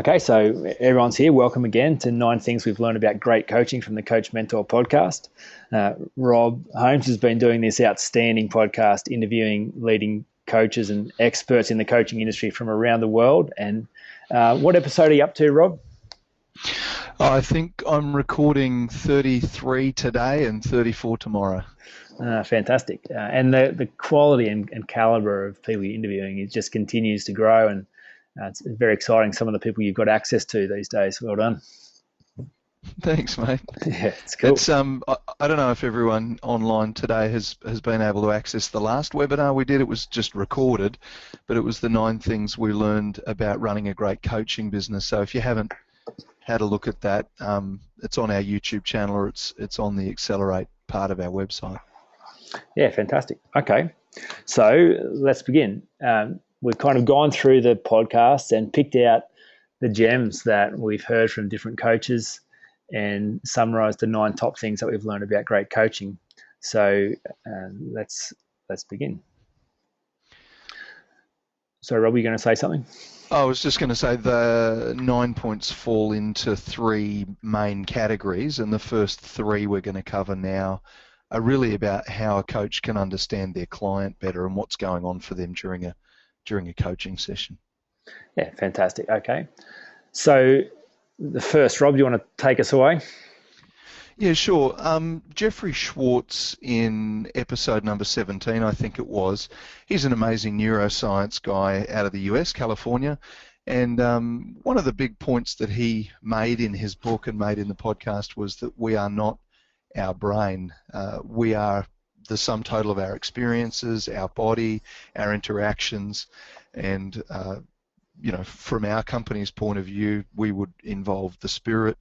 Okay, so everyone's here. Welcome again to 9 Things We've Learned About Great Coaching from the Coach Mentor podcast. Rob Holmes has been doing this outstanding podcast, interviewing leading coaches and experts in the coaching industry from around the world. And what episode are you up to, Rob? I think I'm recording 33 today and 34 tomorrow. Fantastic. And the quality and caliber of people you're interviewing, it just continues to grow, and it's very exciting, some of the people you've got access to these days. Well done. Thanks, mate. Yeah, it's cool. I don't know if everyone online today has been able to access the last webinar we did. It was just recorded, but it was the 9 things we learned about running a great coaching business. So if you haven't had a look at that, it's on our YouTube channel, or it's on the Accelerate part of our website. Yeah, fantastic. Okay, so let's begin. We've kind of gone through the podcast and picked out the gems that we've heard from different coaches and summarized the 9 top things that we've learned about great coaching. So let's begin. So, Rob, are you going to say something? I was just going to say the 9 points fall into 3 main categories, and the first 3 we're going to cover now are really about how a coach can understand their client better and what's going on for them during a coaching session. Yeah, fantastic. Okay. So the first, Rob, do you want to take us away? Yeah, sure. Jeffrey Schwartz, in episode number 17, I think it was, he's an amazing neuroscience guy out of the US, California, and one of the big points that he made in his book and made in the podcast was that we are not our brain. We are the sum total of our experiences, our body, our interactions, and from our company's point of view, we would involve the spirit,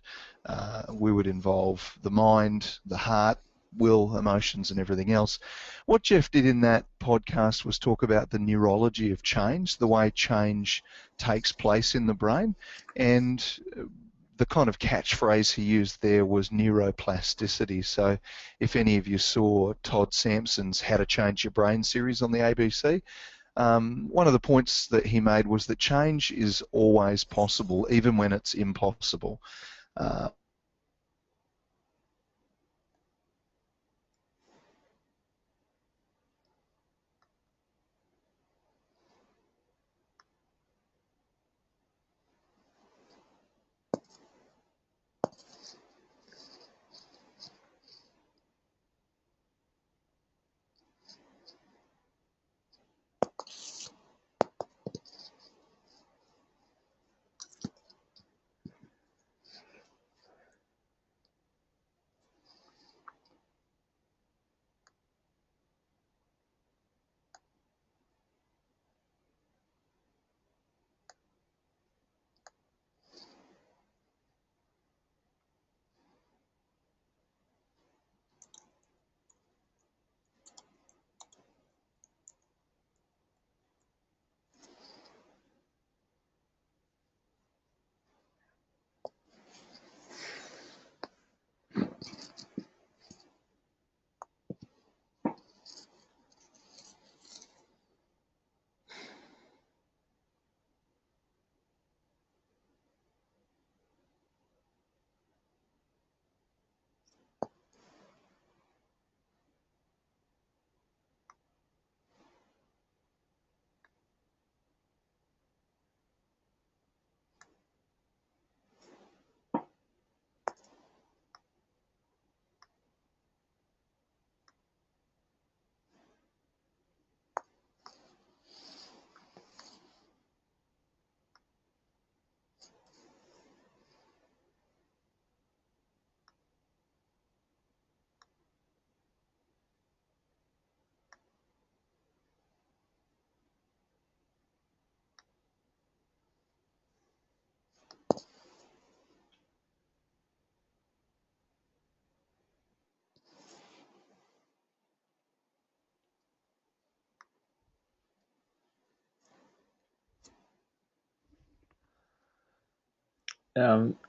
we would involve the mind, the heart, will, emotions, and everything else. What Jeff did in that podcast was talk about the neurology of change, the way change takes place in the brain, and the kind of catchphrase he used there was neuroplasticity. So if any of you saw Todd Sampson's How to Change Your Brain series on the ABC, one of the points that he made was that change is always possible, even when it's impossible.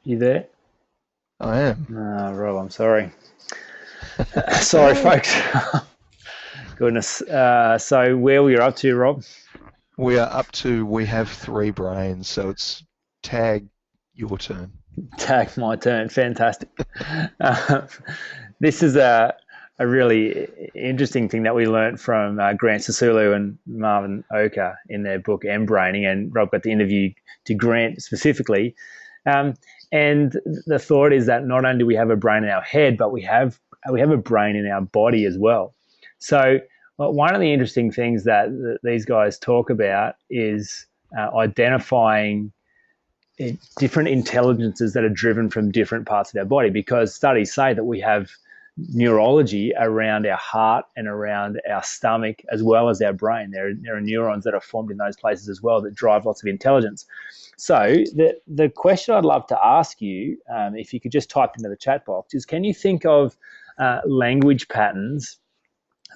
You there? I am. Rob, I'm sorry. Sorry, folks. Goodness. So where were you up to, Rob? We are up to we have 3 brains, so it's tag Your turn. Tag my turn. Fantastic. Uh, this is a really interesting thing that we learned from Grant Sisulu and Marvin Oka in their book M-Braining, and Rob got the interview to Grant specifically. Um, and the thought is that not only do we have a brain in our head, but we have a brain in our body as well. So one of the interesting things that these guys talk about is identifying different intelligences that are driven from different parts of our body, because studies say that we have neurology around our heart and around our stomach as well as our brain. There are neurons that are formed in those places as well that drive lots of intelligence. So the question I'd love to ask you, if you could just type into the chat box, is can you think of language patterns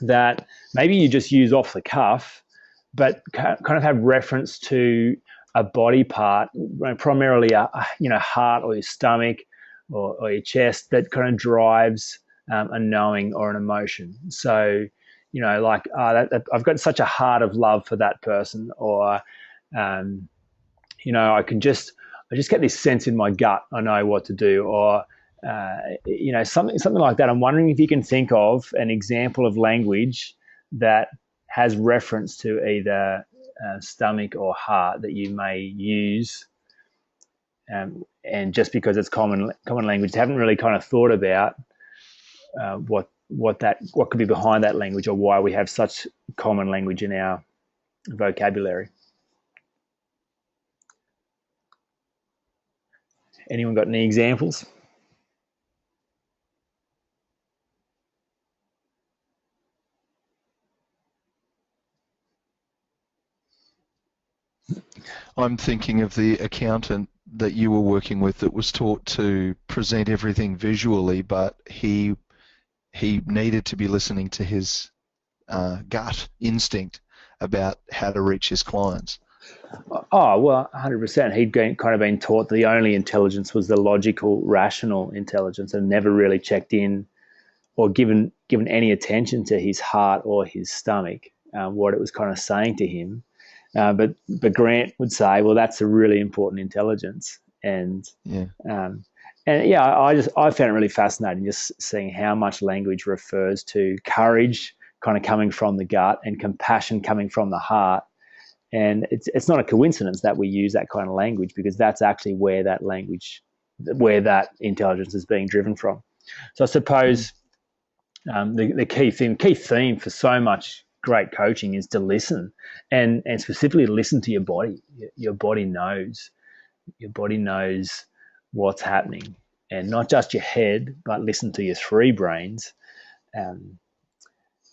that maybe you just use off the cuff, but kind of have reference to a body part, primarily a heart or your stomach or your chest, that kind of drives a knowing or an emotion. So, like I've got such a heart of love for that person, or I just get this sense in my gut. I know what to do, or something like that. I'm wondering if you can think of an example of language that has reference to either stomach or heart that you may use, and just because it's common language, haven't really kind of thought about what could be behind that language, or why we have such common language in our vocabulary. Anyone got any examples? I'm thinking of the accountant that you were working with that was taught to present everything visually, but he needed to be listening to his gut instinct about how to reach his clients. Oh, well, 100%. He'd kind of been taught the only intelligence was the logical, rational intelligence, and never really checked in or given any attention to his heart or his stomach, what it was kind of saying to him. But Grant would say, well, that's a really important intelligence. And yeah, I found it really fascinating just seeing how much language refers to courage kind of coming from the gut and compassion coming from the heart. And it's not a coincidence that we use that kind of language, because that's actually where that intelligence is being driven from. So I suppose the key theme for so much great coaching is to listen, and specifically listen to your body. Your body knows what's happening, and not just your head, but listen to your three brains.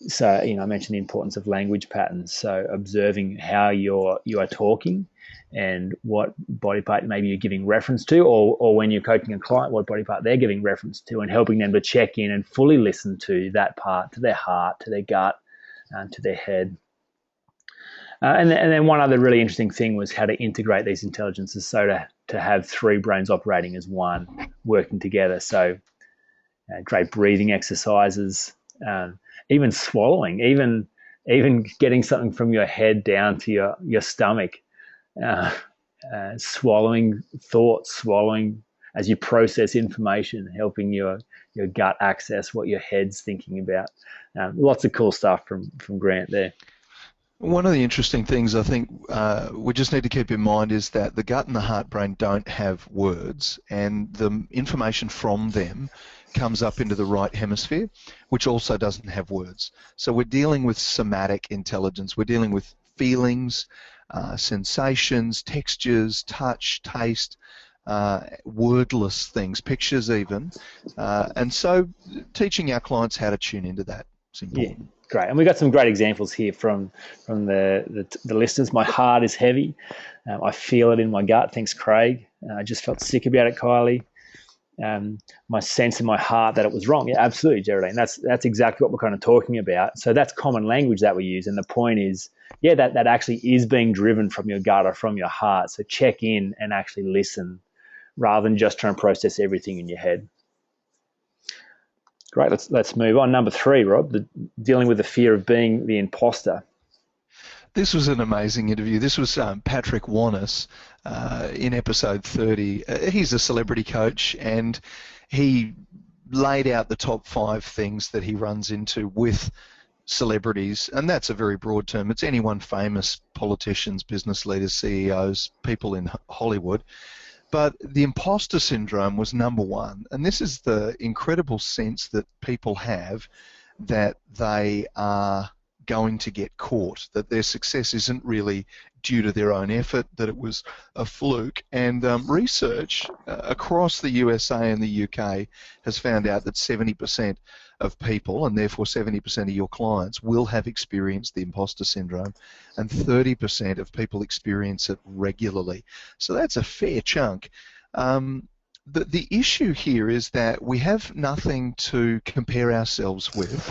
So I mentioned the importance of language patterns. So observing how you are talking, and what body part maybe you're giving reference to, or when you're coaching a client, what body part they're giving reference to, and helping them to check in and fully listen to that part, to their heart, to their gut, to their head. And then one other really interesting thing was how to integrate these intelligences, so to have three brains operating as one, working together. So great breathing exercises, even swallowing, even getting something from your head down to your stomach, swallowing thoughts, swallowing as you process information, helping your gut access what your head's thinking about. Lots of cool stuff from Grant there. One of the interesting things I think we just need to keep in mind is that the gut and the heart brain don't have words, and the information from them comes up into the right hemisphere, which also doesn't have words. So we're dealing with somatic intelligence. We're dealing with feelings, sensations, textures, touch, taste, wordless things, pictures even. And so teaching our clients how to tune into that is important. Yeah. Great, and we got some great examples here from the listeners. My heart is heavy. I feel it in my gut. Thanks, Craig. I just felt sick about it, Kylie. My sense in my heart that it was wrong. Yeah, absolutely, Geraldine. That's exactly what we're kind of talking about. So that's common language that we use, and the point is, that actually is being driven from your gut or from your heart. So check in and actually listen, rather than just try and process everything in your head. Great, let's move on. Number 3, Rob, dealing with the fear of being the imposter. This was an amazing interview. This was Patrick Warnes in episode 30. He's a celebrity coach, and he laid out the top 5 things that he runs into with celebrities, and that's a very broad term. It's anyone famous, politicians, business leaders, CEOs, people in Hollywood. But the imposter syndrome was number 1, and this is the incredible sense that people have that they are going to get caught, that their success isn't really due to their own effort, that it was a fluke. And research across the USA and the UK has found out that 70% of people, and therefore 70% of your clients, will have experienced the imposter syndrome, and 30% of people experience it regularly. So that's a fair chunk. The issue here is that we have nothing to compare ourselves with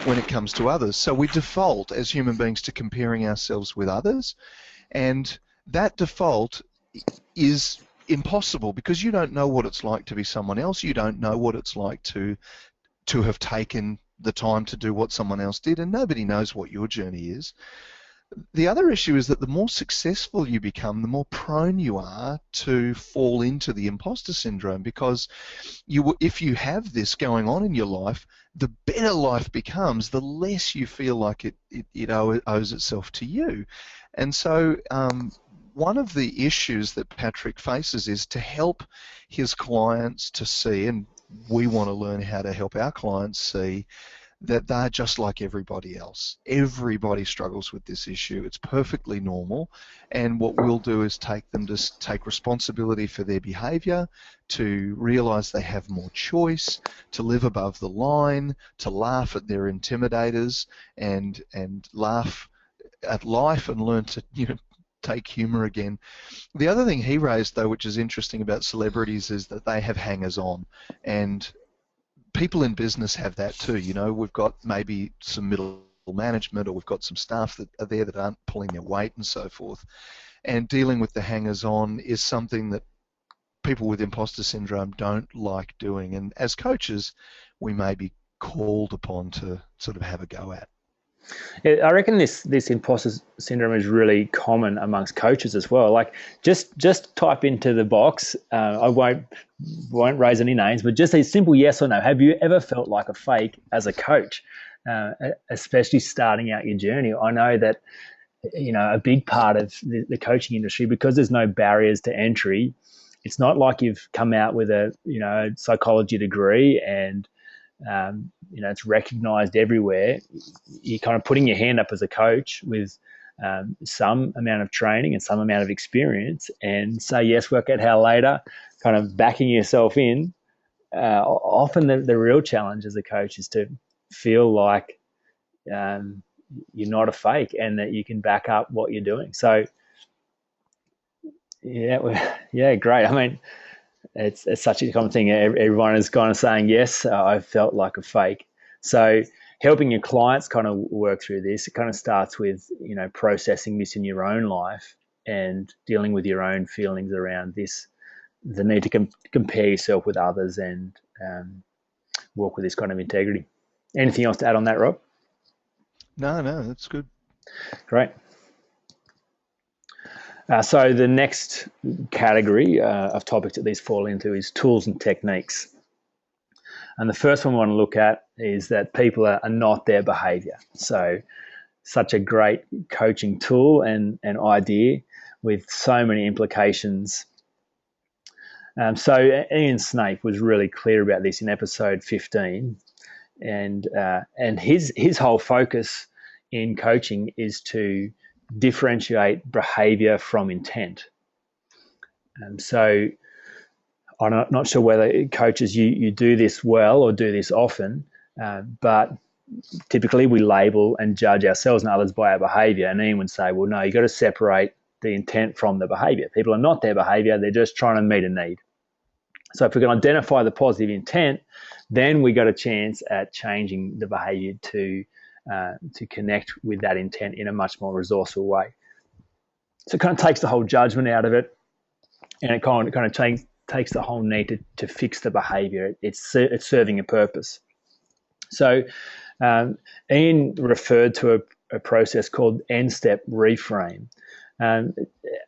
when it comes to others. So we default as human beings to comparing ourselves with others, and that default is impossible because you don't know what it's like to be someone else. You don't know what it's like to have taken the time to do what someone else did, and nobody knows what your journey is. The other issue is that the more successful you become, the more prone you are to fall into the imposter syndrome, because if you have this going on in your life, the better life becomes, the less you feel like it owes itself to you. And so one of the issues that Patrick faces is to help his clients to see, and we want to learn how to help our clients see, that they're just like everybody else. Everybody struggles with this issue. It's perfectly normal, and what we'll do is take them to take responsibility for their behaviour, to realise they have more choice, to live above the line, to laugh at their intimidators, and laugh at life, and learn to take humour again. The other thing he raised, though, which is interesting about celebrities, is that they have hangers-on, and people in business have that too. We've got maybe some middle management, or we've got some staff that are there that aren't pulling their weight and so forth. And dealing with the hangers-on is something that people with imposter syndrome don't like doing. And as coaches, we may be called upon to sort of have a go at. Yeah, I reckon this imposter syndrome is really common amongst coaches as well. Like, just type into the box. I won't raise any names, but just a simple yes or no. Have you ever felt like a fake as a coach, especially starting out your journey? I know that a big part of the coaching industry, because there's no barriers to entry. It's not like you've come out with a psychology degree and it's recognized everywhere. You're kind of putting your hand up as a coach with some amount of training and some amount of experience, and say yes, work out how later, kind of backing yourself in. Often the real challenge as a coach is to feel like you're not a fake and that you can back up what you're doing. So yeah, great. I mean, it's such a common thing. Everyone is kind of saying, yes, I felt like a fake. So helping your clients kind of work through this, it kind of starts with, processing this in your own life and dealing with your own feelings around this, the need to compare yourself with others and walk with this kind of integrity. Anything else to add on that, Rob? No, that's good. Great. So the next category of topics that these fall into is tools and techniques. And the first one we want to look at is that people are not their behaviour. So such a great coaching tool and idea with so many implications. So Ian Snape was really clear about this in episode 15. And his whole focus in coaching is to differentiate behaviour from intent. So I'm not sure whether coaches you do this well or do this often, but typically we label and judge ourselves and others by our behaviour. And Ian would say, well, no, you've got to separate the intent from the behaviour. People are not their behaviour, they're just trying to meet a need. So if we can identify the positive intent, then we got a chance at changing the behaviour to connect with that intent in a much more resourceful way. So it kind of takes the whole judgment out of it, and it kind of takes the whole need to fix the behaviour. It's serving a purpose. So Ian referred to a process called N-step reframe. Um,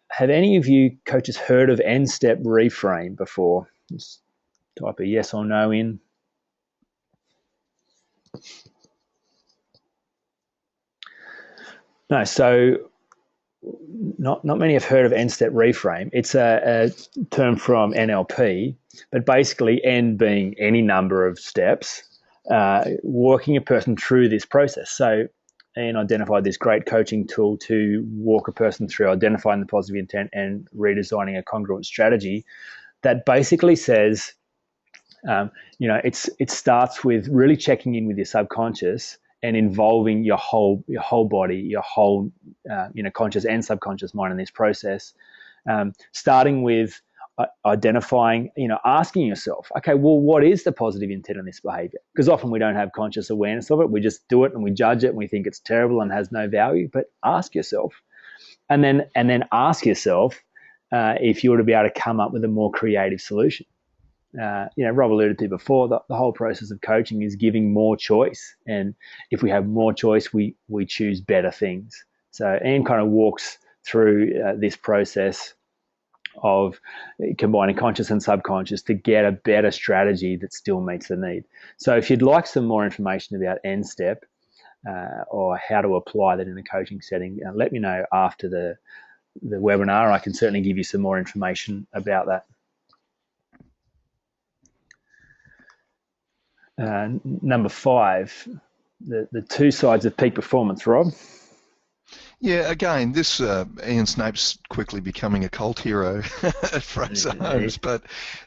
have any of you coaches heard of N-step reframe before? Just type a yes or no in. No, so not many have heard of N-step reframe. It's a term from NLP, but basically N being any number of steps, walking a person through this process. So Ian identified this great coaching tool to walk a person through identifying the positive intent and redesigning a congruent strategy that basically says, it starts with really checking in with your subconscious and involving your whole body, your whole conscious and subconscious mind in this process. Starting with identifying, asking yourself, okay, well, what is the positive intent on this behavior? Because often we don't have conscious awareness of it. We just do it and we judge it and we think it's terrible and has no value. But ask yourself, and then ask yourself if you were to be able to come up with a more creative solution. Rob alluded to before, the whole process of coaching is giving more choice. And if we have more choice, we choose better things. So Ian kind of walks through this process of combining conscious and subconscious to get a better strategy that still meets the need. So if you'd like some more information about N-step or how to apply that in a coaching setting, let me know after the webinar. I can certainly give you some more information about that. Number 5, the two sides of peak performance, Rob. Yeah, again, this Ian Snape's quickly becoming a cult hero at Frazer Holmes, but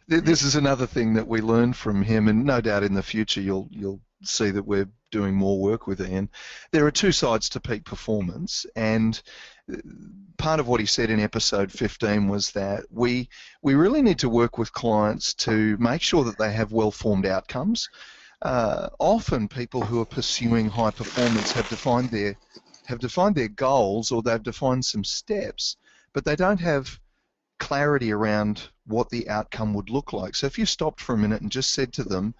this is another thing that we learned from him, and no doubt in the future you'll see that we're doing more work with Ian. There are two sides to peak performance, and part of what he said in episode 15 was that we really need to work with clients to make sure that they have well-formed outcomes. Often people who are pursuing high performance have defined their goals, or they've defined some steps, but they don't have clarity around what the outcome would look like. So if you stopped for a minute and just said to them,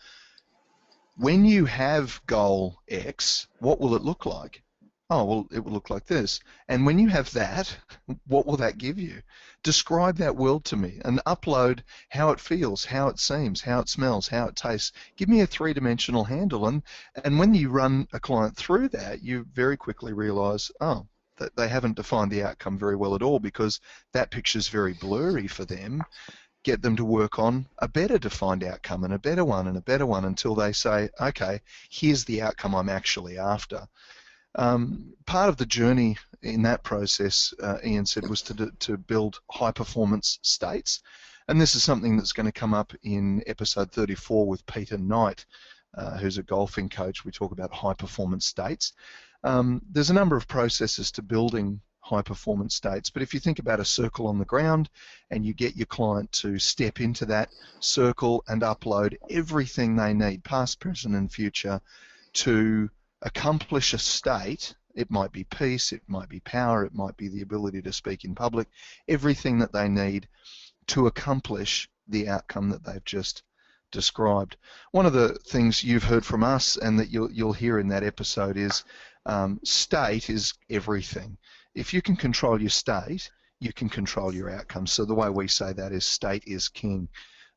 when you have goal X, what will it look like? Oh, well, it will look like this. And when you have that, what will that give you? Describe that world to me and upload how it feels, how it seems, how it smells, how it tastes. Give me a three-dimensional handle. And when you run a client through that, you very quickly realize, oh, that they haven't defined the outcome very well at all, because that picture's very blurry for them. Get them to work on a better defined outcome and a better one and a better one until they say, okay, here's the outcome I'm actually after. Part of the journey in that process, Ian said, was to build high-performance states, and this is something that's going to come up in episode 34 with Peter Knight, who's a golfing coach. We talk about high-performance states. There's a number of processes to building high-performance states, but if you think about a circle on the ground and you get your client to step into that circle and upload everything they need, past, present, and future, to accomplish a state. It might be peace, it might be power, it might be the ability to speak in public, everything that they need to accomplish the outcome that they've just described. One of the things you've heard from us and that you'll hear in that episode is state is everything. If you can control your state, you can control your outcomes. So the way we say that is state is king.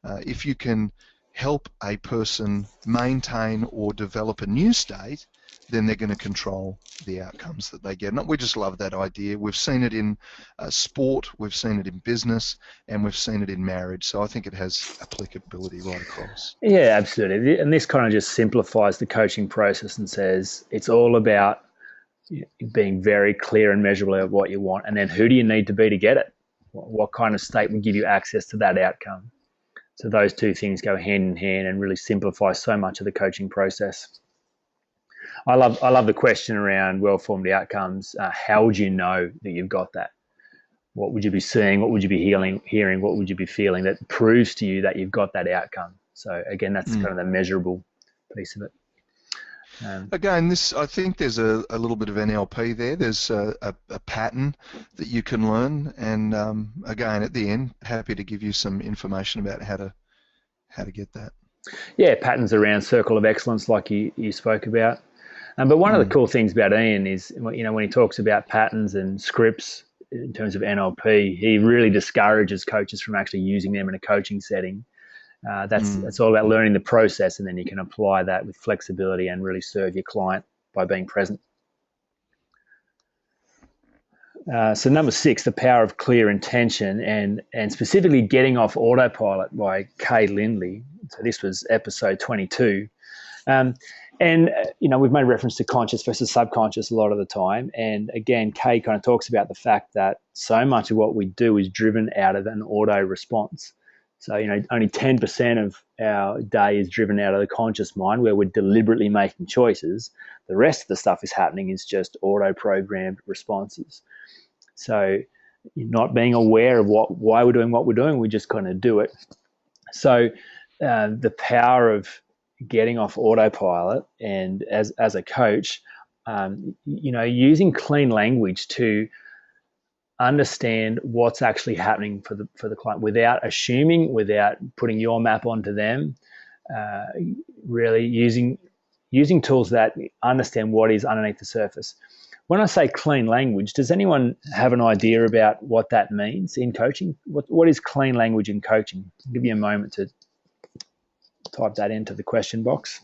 If you can help a person maintain or develop a new state, then they're going to control the outcomes that they get. And we just love that idea. We've seen it in sport, we've seen it in business, and we've seen it in marriage. So I think it has applicability right across. Yeah, absolutely. And this kind of just simplifies the coaching process and says it's all about being very clear and measurable of what you want, and then who do you need to be to get it? What kind of state will give you access to that outcome? So those two things go hand in hand and really simplify so much of the coaching process. I love the question around well-formed outcomes. How would you know that you've got that? What would you be seeing? What would you be hearing? What would you be feeling that proves to you that you've got that outcome? So again, that's kind of the measurable piece of it. Again, I think there's a little bit of NLP there. There's a pattern that you can learn, and again, at the end, happy to give you some information about how to get that. Yeah, patterns around circle of excellence, like you spoke about. But one of the cool things about Ian is, when he talks about patterns and scripts in terms of NLP, he really discourages coaches from actually using them in a coaching setting. That's all about learning the process, and then you can apply that with flexibility and really serve your client by being present. So number 6, the power of clear intention, and specifically getting off autopilot by Kay Lindley. So this was episode 22. We've made reference to conscious versus subconscious a lot of the time. And again, Kay kind of talks about the fact that so much of what we do is driven out of an auto response. So, only 10% of our day is driven out of the conscious mind, where we're deliberately making choices. The rest of the stuff is happening is just auto-programmed responses. So not being aware of why we're doing what we're doing, we just kind of do it. So the power of getting off autopilot, and as a coach, using clean language to understand what's actually happening for the client without assuming, without putting your map onto them, really using tools that understand what is underneath the surface. When I say clean language, does anyone have an idea about what that means in coaching? What is clean language in coaching? I'll give you a moment to type that into the question box.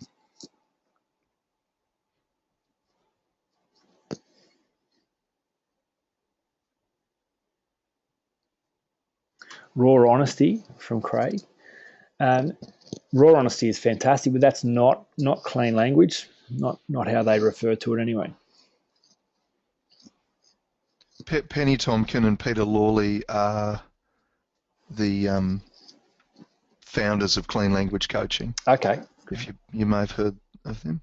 Raw honesty from Craig. Raw honesty is fantastic, but that's not clean language, not how they refer to it anyway. Penny Tompkin and Peter Lawley are the founders of Clean Language Coaching. Okay. If you may have heard of them.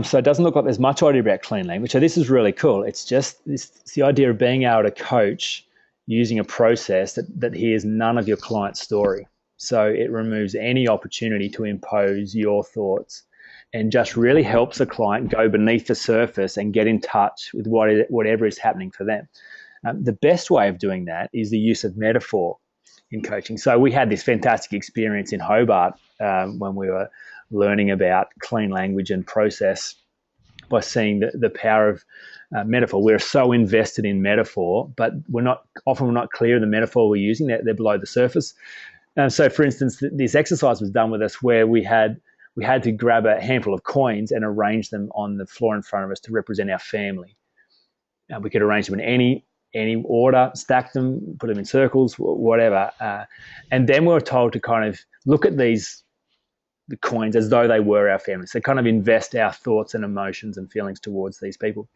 So it doesn't look like there's much idea about clean language. So this is really cool. It's the idea of being able to coach using a process that hears none of your client's story. So it removes any opportunity to impose your thoughts, and just really helps a client go beneath the surface and get in touch with whatever is happening for them. The best way of doing that is the use of metaphor in coaching. So we had this fantastic experience in Hobart when we were learning about clean language and process, by seeing the power of metaphor. We're so invested in metaphor, but we're not clear in the metaphor we're using. They're below the surface. So, for instance, this exercise was done with us where we had to grab a handful of coins and arrange them on the floor in front of us to represent our family. We could arrange them in any order, stack them, put them in circles, whatever. And then we were told to kind of look at the coins as though they were our family. So kind of invest our thoughts and emotions and feelings towards these people.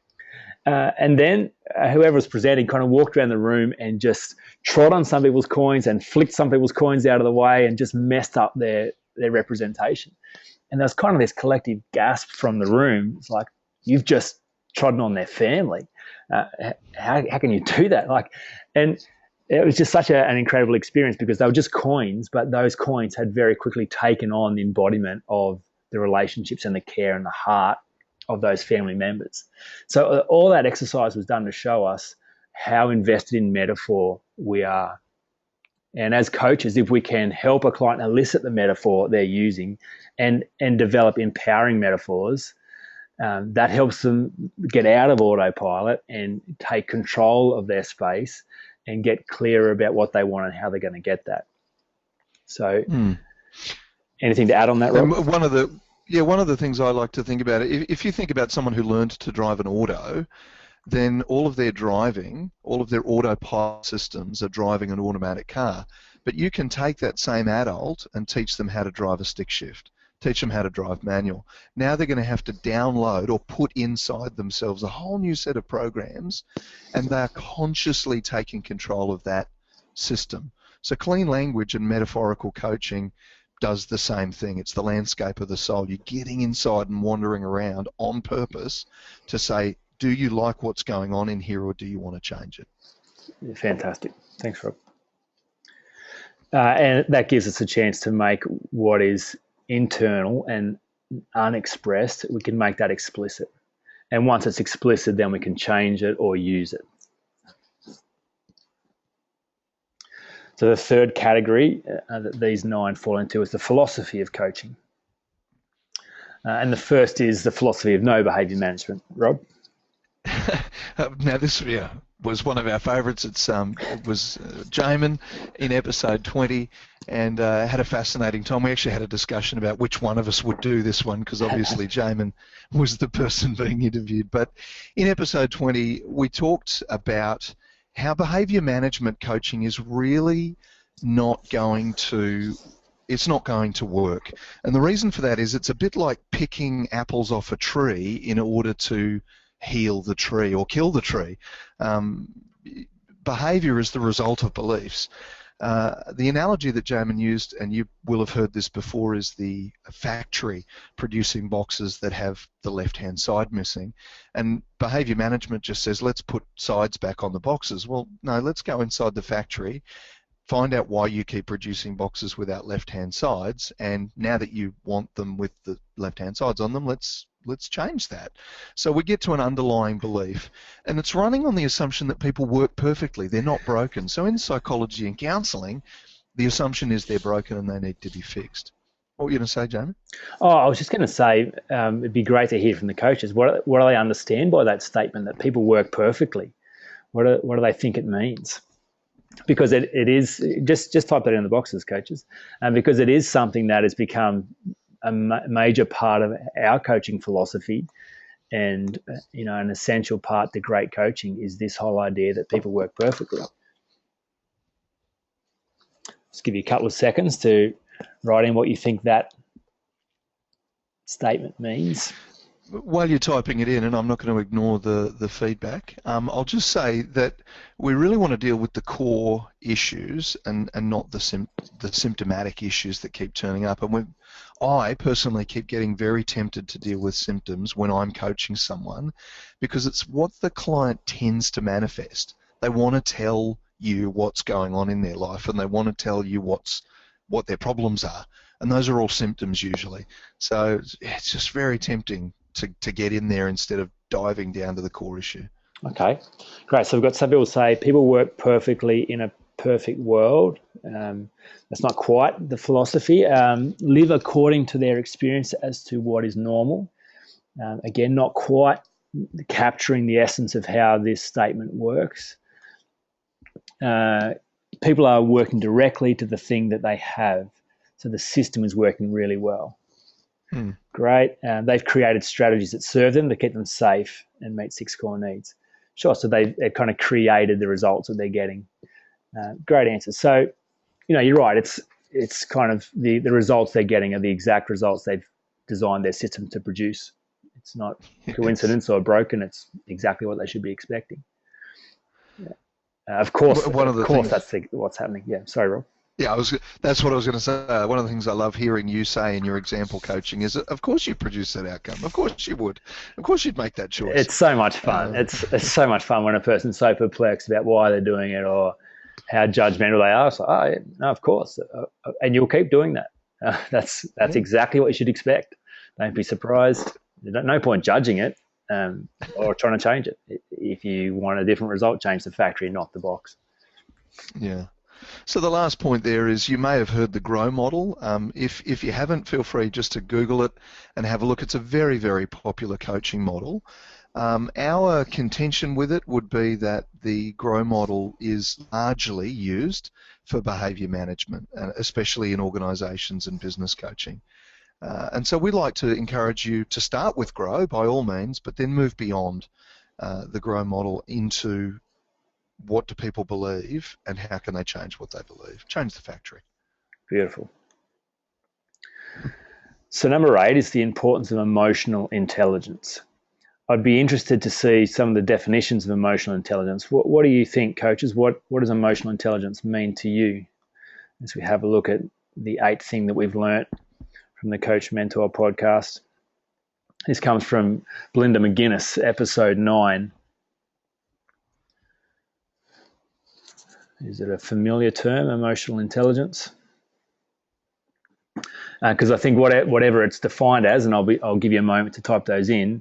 And then whoever was presenting kind of walked around the room and just trod on some people's coins and flicked some people's coins out of the way and just messed up their representation. And there was kind of this collective gasp from the room. It's like, you've just trodden on their family. How can you do that? And it was just such an incredible experience, because they were just coins, but those coins had very quickly taken on the embodiment of the relationships and the care and the heart of those family members. So all that exercise was done to show us how invested in metaphor we are. And as coaches, if we can help a client elicit the metaphor they're using and develop empowering metaphors, that helps them get out of autopilot and take control of their space and get clearer about what they want and how they're going to get that. So anything to add on that, Rob? One of the things I like to think about, if you think about someone who learned to drive an auto, then all of their autopilot systems are driving an automatic car. But you can take that same adult and teach them how to drive a stick shift, teach them how to drive manual. Now they're going to have to download or put inside themselves a whole new set of programs, and they're consciously taking control of that system. So clean language and metaphorical coaching does the same thing. It's the landscape of the soul. You're getting inside and wandering around on purpose to say, do you like what's going on in here, or do you want to change it? Yeah, fantastic. Thanks, Rob. And that gives us a chance to make what is internal and unexpressed, we can make that explicit. And once it's explicit, then we can change it or use it. So the third category that these 9 fall into is the philosophy of coaching. And the first is the philosophy of no behaviour management. Rob? Now this was one of our favourites. It was Jaemin in episode 20, and had a fascinating time. We actually had a discussion about which one of us would do this one, because obviously Jaemin was the person being interviewed. But in episode 20, we talked about how behaviour management coaching is really not going to work. And the reason for that is it's a bit like picking apples off a tree in order to heal the tree or kill the tree. Behaviour is the result of beliefs. The analogy that Jaemin used, and you will have heard this before, is the factory producing boxes that have the left-hand side missing. And behaviour management just says, let's put sides back on the boxes. Well, no, let's go inside the factory, find out why you keep producing boxes without left-hand sides, and now that you want them with the left-hand sides on them, let's change that. So we get to an underlying belief, and it's running on the assumption that people work perfectly. They're not broken. So in psychology and counselling, the assumption is they're broken and they need to be fixed. What were you going to say, Jamie? Oh, I was just going to say it'd be great to hear from the coaches. What do they understand by that statement that people work perfectly? What do they think it means? Because it is, just type that in the boxes, coaches, because it is something that has become a major part of our coaching philosophy, and an essential part to great coaching is this whole idea that people work perfectly. Just give you a couple of seconds to write in what you think that statement means. While you're typing it in, and I'm not going to ignore the feedback, I'll just say that we really want to deal with the core issues and not the symptomatic issues that keep turning up. And I personally keep getting very tempted to deal with symptoms when I'm coaching someone, because it's what the client tends to manifest. They want to tell you what's going on in their life, and they want to tell you what their problems are, and those are all symptoms usually. So it's just very tempting to get in there instead of diving down to the core issue. Okay, great. So we've got some people say people work perfectly in a perfect world. That's not quite the philosophy. Live according to their experience as to what is normal. Again, not quite capturing the essence of how this statement works. People are working directly to the thing that they have. So the system is working really well. Great. They've created strategies that serve them, to keep them safe and meet 6 core needs. Sure. So they've kind of created the results that they're getting. Great answer. So, you're right. It's kind of the results they're getting are the exact results they've designed their system to produce. It's not coincidence or broken. It's exactly what they should be expecting. Yeah. Of course, that's what's happening. Yeah. Sorry, Rob. Yeah, that's what I was going to say. One of the things I love hearing you say in your example coaching is, of course you produce that outcome. Of course you would. Of course you'd make that choice. It's so much fun. It's so much fun when a person's so perplexed about why they're doing it or how judgmental they are. So, no, of course. And you'll keep doing that. That's exactly what you should expect. Don't be surprised. There's no point judging it or trying to change it. If you want a different result, change the factory, not the box. Yeah. So the last point there is, you may have heard the GROW model. If you haven't, feel free just to Google it and have a look. It's a very, very popular coaching model. Our contention with it would be that the GROW model is largely used for behaviour management, especially in organisations and business coaching. And so we'd like to encourage you to start with GROW by all means, but then move beyond the GROW model into what do people believe and how can they change what they believe. Change the factory. Beautiful. So number 8 is the importance of emotional intelligence. I'd be interested to see some of the definitions of emotional intelligence. What do you think, coaches? What does emotional intelligence mean to you? As we have a look at the 8th thing that we've learnt from the Coach Mentor podcast. This comes from Belinda McGuinness, episode 9. Is it a familiar term, emotional intelligence? Because I think whatever it's defined as, and I'll give you a moment to type those in.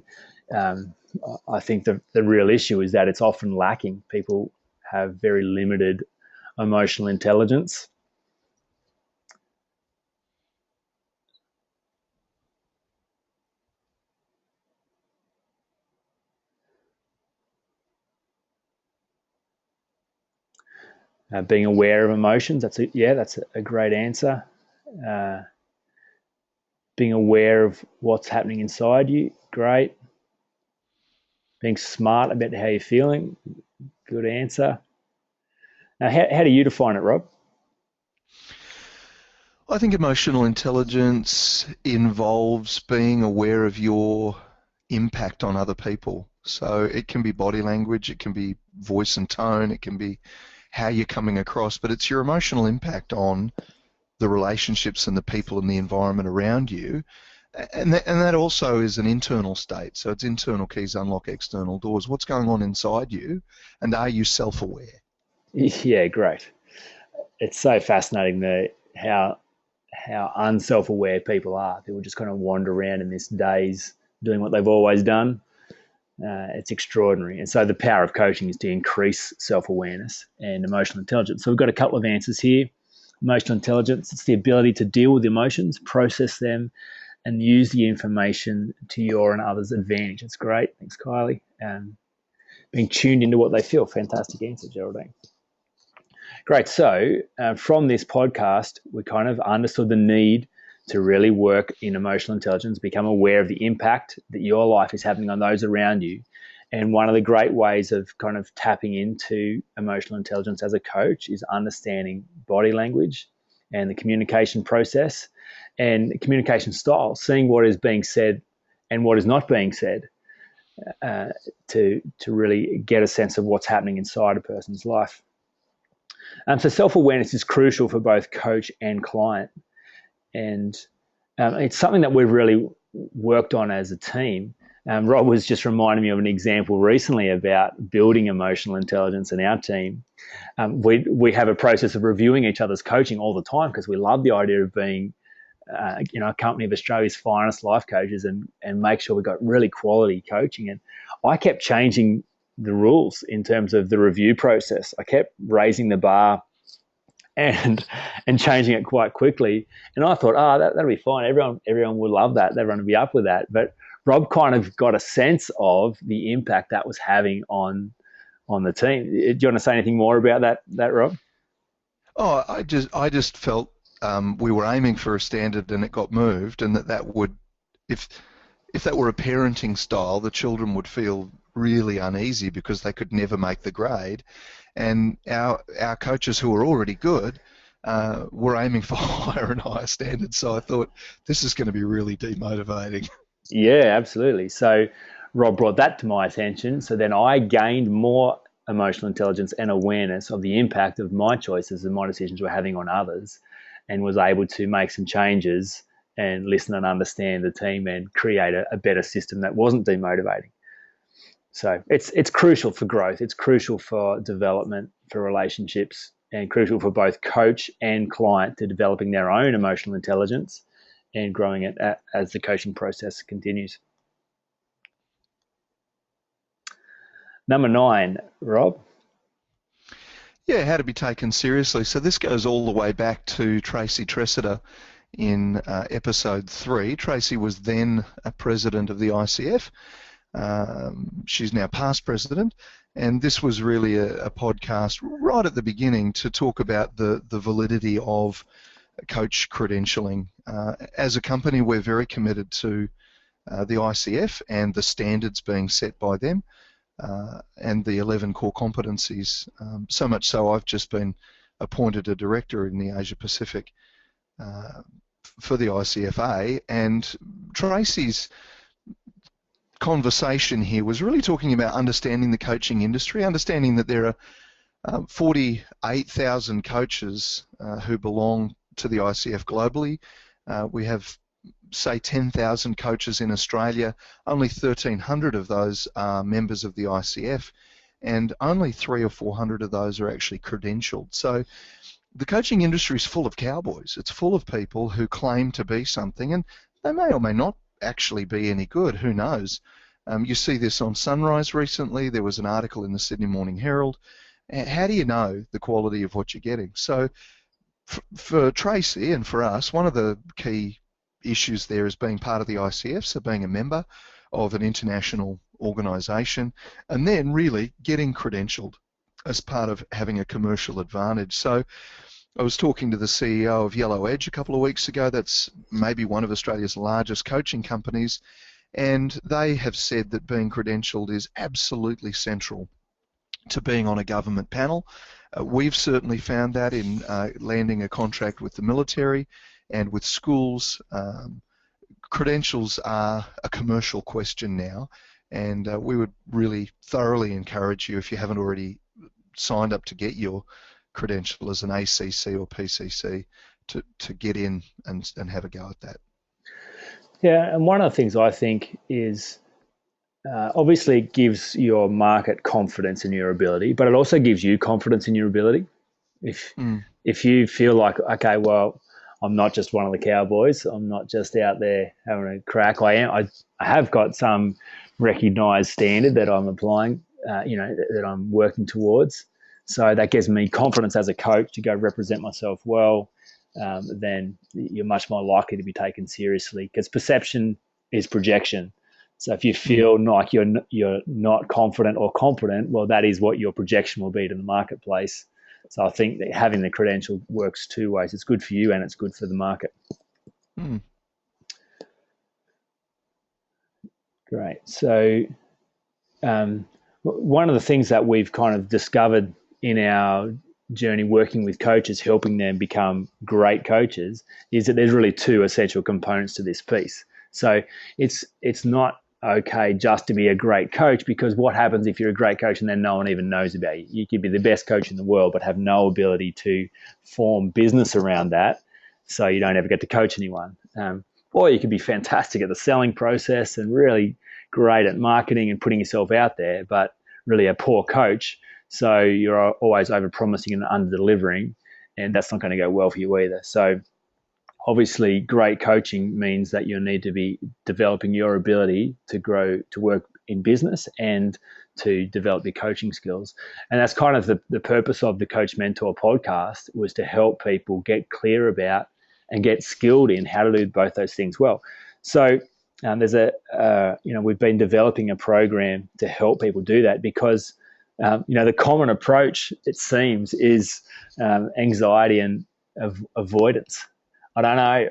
I think the real issue is that it's often lacking. People have very limited emotional intelligence. Being aware of emotions. That's a great answer. Uh, being aware of what's happening inside you. Great. Being smart about how you're feeling. Good answer. Now, how do you define it, Rob? I think emotional intelligence involves being aware of your impact on other people. So it can be body language, it can be voice and tone, it can be how you're coming across, but it's your emotional impact on the relationships and the people and the environment around you. And that also is an internal state. So it's internal keys unlock external doors. What's going on inside you, and are you self-aware? Yeah, great. It's so fascinating how unself-aware people are. People just kind of wander around in this daze doing what they've always done. It's extraordinary. And so the power of coaching is to increase self-awareness and emotional intelligence. So we've got a couple of answers here. Emotional intelligence, it's the ability to deal with emotions, process them, and use the information to your and others' advantage. It's great. Thanks, Kylie. Being tuned into what they feel. Fantastic answer, Geraldine. Great. So from this podcast, we kind of understood the need to really work in emotional intelligence, become aware of the impact that your life is having on those around you. And one of the great ways of kind of tapping into emotional intelligence as a coach is understanding body language and the communication process and communication style, seeing what is being said and what is not being said, to really get a sense of what's happening inside a person's life. So self-awareness is crucial for both coach and client. And it's something that we've really worked on as a team. Rob was just reminding me of an example recently about building emotional intelligence in our team. We have a process of reviewing each other's coaching all the time because we love the idea of being a company of Australia's finest life coaches and make sure we got really quality coaching. And I kept changing the rules in terms of the review process. I kept raising the bar and changing it quite quickly. And I thought, that'll be fine. Everyone will love that. Everyone will be up with that. But Rob kind of got a sense of the impact that was having on the team. Do you want to say anything more about that, Rob? Oh, I just felt we were aiming for a standard and it got moved, and that would, if that were a parenting style, the children would feel really uneasy because they could never make the grade, and our coaches who were already good were aiming for higher and higher standards. So I thought this is going to be really demotivating. Yeah, absolutely. So Rob brought that to my attention. So then I gained more emotional intelligence and awareness of the impact of my choices and my decisions were having on others, and was able to make some changes and listen and understand the team and create a better system that wasn't demotivating. So it's crucial for growth. It's crucial for development, for relationships, and crucial for both coach and client to developing their own emotional intelligence and growing it as the coaching process continues. Number 9, Rob. Yeah, how to be taken seriously. So this goes all the way back to Tracy Tressida in episode 3. Tracy was then a president of the ICF. She's now past president, and this was really a podcast right at the beginning to talk about the validity of coach credentialing. As a company, we're very committed to the ICF and the standards being set by them, and the 11 core competencies. So much so I've just been appointed a director in the Asia Pacific for the ICFA, and Tracy's conversation here was really talking about understanding the coaching industry, understanding that there are 48,000 coaches who belong to the ICF globally. We have, say, 10,000 coaches in Australia. Only 1,300 of those are members of the ICF, and only 300 or 400 of those are actually credentialed. So the coaching industry is full of cowboys. It's full of people who claim to be something, and they may or may not actually be any good. Who knows? You see this on Sunrise recently. There was an article in the Sydney Morning Herald. How do you know the quality of what you're getting? So for Tracy and for us, one of the key issues there is being part of the ICF, so being a member of an international organisation, and then really getting credentialed. as part of having a commercial advantage. So I was talking to the CEO of Yellow Edge a couple of weeks ago. That's maybe one of Australia's largest coaching companies, and they have said that being credentialed is absolutely central to being on a government panel. We've certainly found that in landing a contract with the military and with schools. Credentials are a commercial question now, and we would really thoroughly encourage you, if you haven't already signed up to get your credential as an ACC or PCC, to get in and have a go at that. Yeah, and one of the things I think is obviously it gives your market confidence in your ability, but it also gives you confidence in your ability. If you feel like, okay, well, I'm not just one of the cowboys, I'm not just out there having a crack. I have got some recognised standard that I'm applying, that I'm working towards. So that gives me confidence as a coach to go represent myself well. Then you're much more likely to be taken seriously, because perception is projection. So if you feel like you're not confident or competent, well, that is what your projection will be to the marketplace. So I think that having the credential works two ways. It's good for you and it's good for the market. Great. So one of the things that we've kind of discovered in our journey working with coaches, helping them become great coaches, is that there's really two essential components to this piece. So it's not okay just to be a great coach, because what happens if you're a great coach and then no one even knows about you? You could be the best coach in the world but have no ability to form business around that, so you don't ever get to coach anyone. Or you could be fantastic at the selling process and really great at marketing and putting yourself out there, but really a poor coach, so you're always over-promising and under-delivering, and that's not going to go well for you either. So obviously, great coaching means that you'll need to be developing your ability to grow, to work in business and to develop your coaching skills. And that's kind of the purpose of the Coach Mentor podcast, was to help people get clear about and get skilled in how to do both those things well. So there's we've been developing a program to help people do that, because the common approach, it seems, is anxiety and avoidance. I don't know.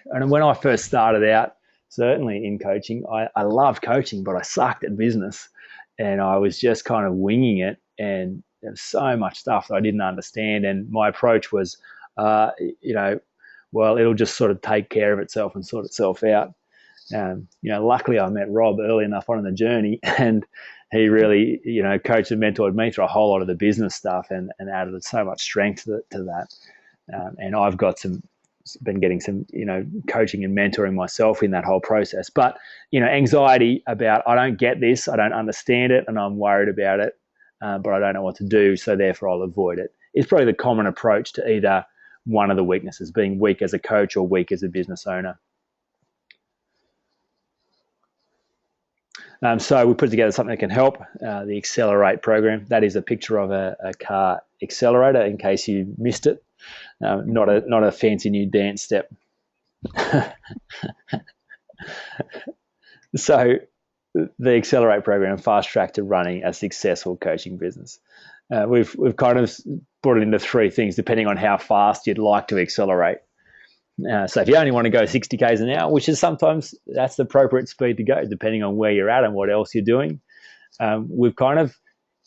And when I first started out, certainly in coaching, I loved coaching, but I sucked at business, and I was just kind of winging it. And there was so much stuff that I didn't understand. And my approach was, well, it'll just sort of take care of itself and sort itself out. Luckily I met Rob early enough on in the journey, and he really, coached and mentored me through a whole lot of the business stuff, and added so much strength to that. And I've been getting some, coaching and mentoring myself in that whole process. But, anxiety about, I don't get this, I don't understand it, and I'm worried about it, but I don't know what to do, so therefore I'll avoid it. It's probably the common approach to either one of the weaknesses, being weak as a coach or weak as a business owner. So we put together something that can help, the Accelerate program. That is a picture of a car accelerator, in case you missed it. Not a fancy new dance step. So the Accelerate program, fast track to running a successful coaching business. We've kind of brought it into three things, depending on how fast you'd like to accelerate. So if you only want to go 60 k's an hour, which is sometimes that's the appropriate speed to go, depending on where you're at and what else you're doing, we've kind of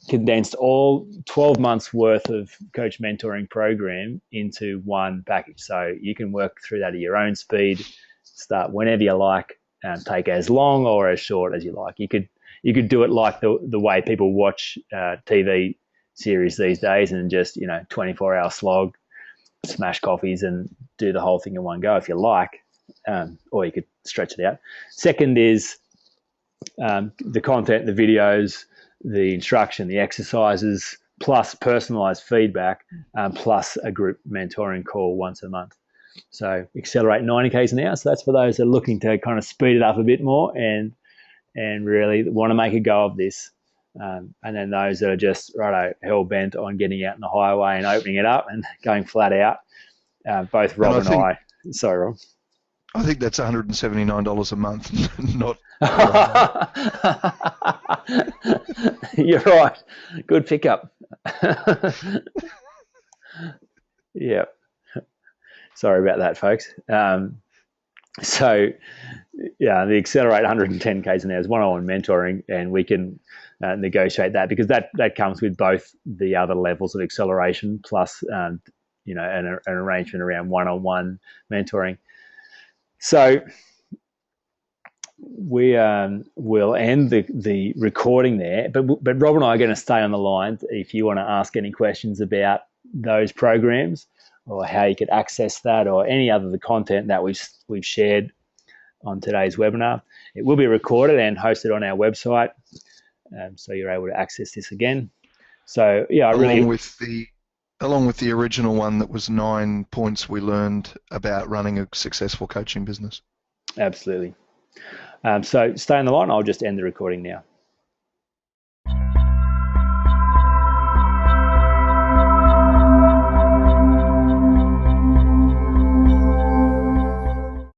condensed all 12 months worth of coach mentoring program into one package. So you can work through that at your own speed, start whenever you like, take as long or as short as you like. You could do it like the way people watch TV series these days, and just 24-hour slog, smash coffees and do the whole thing in one go if you like, or you could stretch it out. Second is the content, the videos, the instruction, the exercises, plus personalized feedback, plus a group mentoring call once a month. So Accelerate 90 k's an hour. So that's for those that are looking to kind of speed it up a bit more and really want to make a go of this. And then those that are just hell bent on getting out on the highway and opening it up and going flat out. Both Rob and I. Sorry, Rob. I think that's $179 a month, not. You're right. Good pickup. Yeah. Sorry about that, folks. So, yeah, the Accelerate 110 Ks an hour is one-on-one mentoring, and we can negotiate that because that comes with both the other levels of acceleration plus, an arrangement around one-on-one mentoring. So we will end the recording there, but Rob and I are going to stay on the line if you want to ask any questions about those programs or how you could access that or any other the content that we've shared on today's webinar. It will be recorded and hosted on our website, so you're able to access this again. So yeah, along with the original one that was 9 points we learned about running a successful coaching business. Absolutely. So stay on the line. I'll just end the recording now.